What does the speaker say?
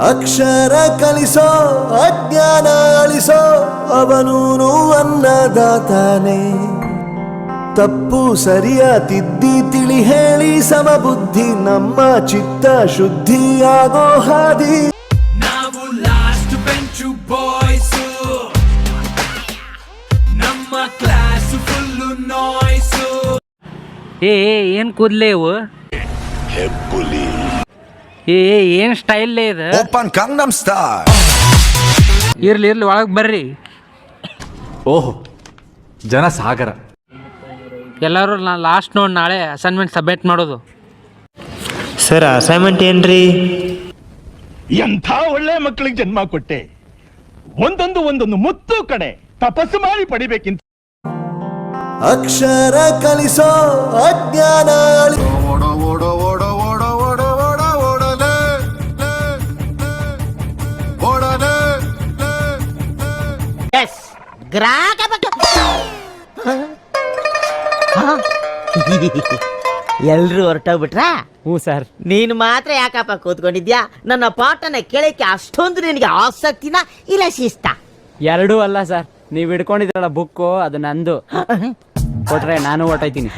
ಅಕ್ಷರ ಕಲಿಸೋ ಅಜ್ಞಾನ ಅಳಿಸೋ ಅವನೂನು ಅನ್ನದಾತಾನೆ. ತಪ್ಪು ಸರಿಯ ತಿದ್ದಿ ತಿಳಿ ಹೇಳಿ ಸಮಬುದ್ಧಿ ನಮ್ಮ ಚಿತ್ತ ಶುದ್ಧಿಯಾಗೋ ಹಾದಿ. ನಾವು ಲಾಸ್ಟ್ ಬೆಂಚು ಬಾಯ್ಸ್, ನಮ್ಮ ಕ್ಲಾಸ್ ಫುಲ್ಲು ನಾಯ್ಸ್. ಏನ್ ಕೂದ್ಲೇ ಇವು? ಏನ್ ಸ್ಟೈಲ್ ಇದೆ? Open Gangnam style. ಇರ್ಲಿ ಒಳಗೆ ಬರ್ರಿ. ಓಹೋ, ಜನ ಸಾಗರ. ಎಲ್ಲರೂ ಲಾಸ್ಟ್ ನೋಡಿ ನಾಳೆ ಅಸೈನ್ಮೆಂಟ್ ಸಬ್ಮಿಟ್ ಮಾಡೋದು. ಸರ್ ಅಸೈನ್ಮೆಂಟ್ ಏನ್ರಿ? ಎಂಥ ಒಳ್ಳೆ ಮಕ್ಕಳಿಗೆ ಜನ್ಮ ಕೊಟ್ಟೆ. ಒಂದೊಂದು ಮುತ್ತು ಕಡೆ ತಪಸ್ಸು ಮಾಡಿ ಪಡಿಬೇಕಿಂತ. ಅಕ್ಷರ ಕಲಿಸೋ ಅಜ್ಞಾನ ಓಡೋ ಓಡೋ ಓಡೋ ಓಡೋ ಓಡೋ ಓಡೋ ಓಡಲೇ ಓಡಲೇ. ಎಲ್ರು ಹೊರಟೋಗ್ಬಿಟ್ರಾ? ಹ್ಞೂ ಸರ್. ನೀನು ಮಾತ್ರ ಯಾಕಪ್ಪ ಕೂತ್ಕೊಂಡಿದ್ಯಾ? ನನ್ನ ಪಾಠನ ಕೇಳಕ್ಕೆ ಅಷ್ಟೊಂದು ನಿನಗೆ ಆಸಕ್ತಿನ ಇಲ್ಲ ಶಿಸ್ತ? ಎರಡೂ ಅಲ್ಲ ಸರ್, ನೀವು ಹಿಡ್ಕೊಂಡಿದ್ರಲ್ಲ ಬುಕ್ಕು, ಅದು ನಂದು. ಕೊಟ್ರೆ ನಾನು ಹೊರ್ಟೋಯ್ತೀನಿ.